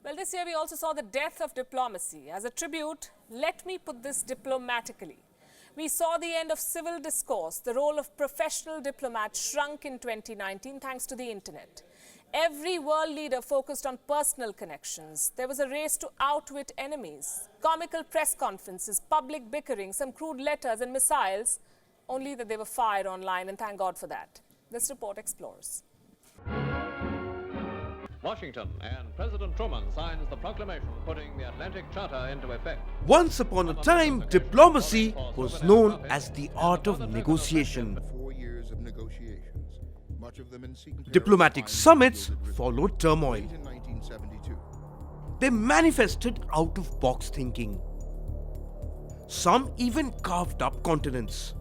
Well, this year we also saw the death of diplomacy. As a tribute, let me put this diplomatically. We saw the end of civil discourse. The role of professional diplomats shrunk in 2019 thanks to the internet. Every world leader focused on personal connections. There was a race to outwit enemies. Comical press conferences, public bickering, some crude letters and missiles, only that they were fired online, and thank God for that. This report explores. Washington, and President Truman signs the proclamation putting the Atlantic Charter into effect. Once upon a time, diplomacy was known as the art of negotiation. 4 years of negotiations, much of them in secret. Diplomatic summits followed turmoil. In 1972. They manifested out-of-box thinking. Some even carved up continents.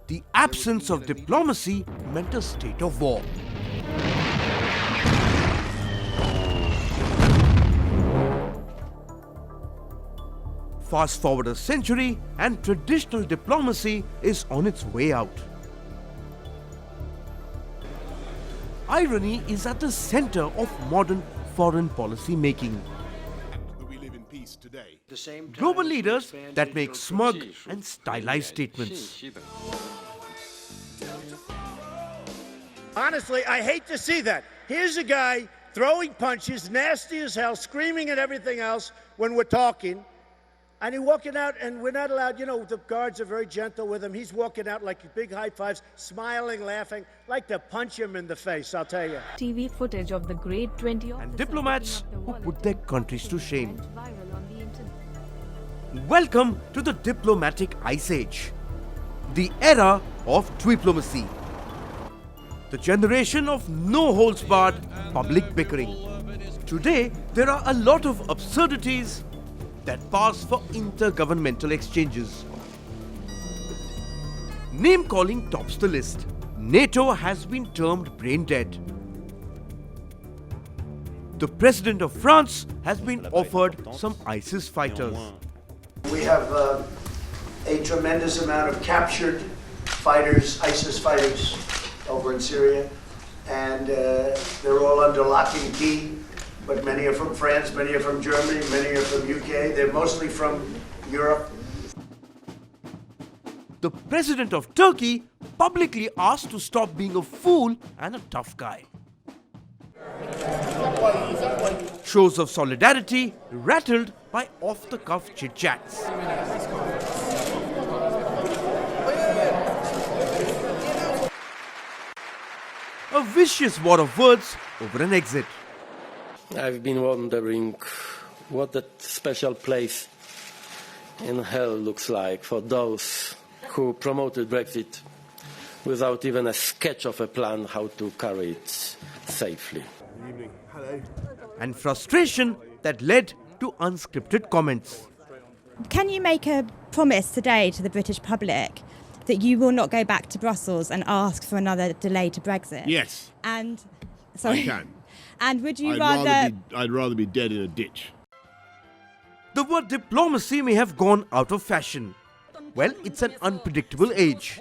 The absence of diplomacy meant a state of war. Fast forward a century and traditional diplomacy is on its way out. Irony is at the center of modern foreign policy making. We live in peace today. Global leaders that make smug and stylized statements. Honestly, I hate to see that. Here's a guy throwing punches, nasty as hell, screaming and everything else when we're talking. And he's walking out, and we're not allowed, the guards are very gentle with him. He's walking out like big high fives, smiling, laughing, like to punch him in the face, I'll tell you. TV footage of the grade 20 And diplomats who put their countries to shame. Welcome to the diplomatic ice age, the era of Twiplomacy, the generation of no-holds-barred public bickering. Today, there are a lot of absurdities that pass for intergovernmental exchanges. Name-calling tops the list. NATO has been termed brain-dead. The President of France has been offered some ISIS fighters. We have a tremendous amount of captured fighters, ISIS fighters, over in Syria, and they're all under lock and key. But many are from France, many are from Germany, many are from UK. They're mostly from Europe. The President of Turkey publicly asked to stop being a fool and a tough guy. Shows of solidarity rattled by off-the-cuff chit-chats. A vicious war of words over an exit. I've been wondering what that special place in hell looks like for those who promoted Brexit without even a sketch of a plan how to carry it safely. Good evening. Hello. And frustration that led to unscripted comments. Can you make a promise today to the British public that you will not go back to Brussels and ask for another delay to Brexit? Yes. And I can. And would you I'd rather be dead in a ditch. The word diplomacy may have gone out of fashion. Well, it's an unpredictable age.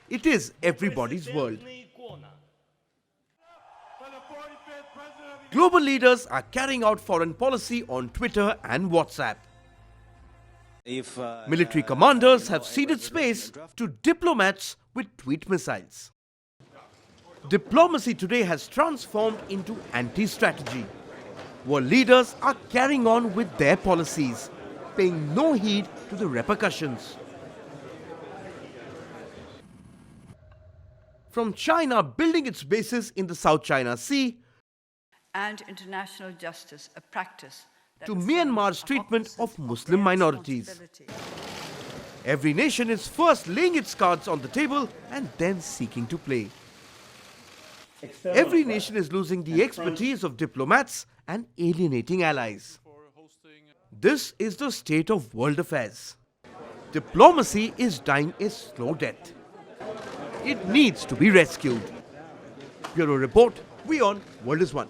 It is everybody's world. Global leaders are carrying out foreign policy on Twitter and WhatsApp. Military commanders have ceded space to diplomats with tweet missiles. Diplomacy today has transformed into anti-strategy. World leaders are carrying on with their policies, paying no heed to the repercussions. From China building its bases in the South China Sea and international justice, a practice to Myanmar's treatment of Muslim minorities. Every nation is first laying its cards on the table and then seeking to play. Every nation is losing the expertise of diplomats and alienating allies. This is the state of world affairs. Diplomacy is dying a slow death. It needs to be rescued. Bureau Report, Wion, World is One.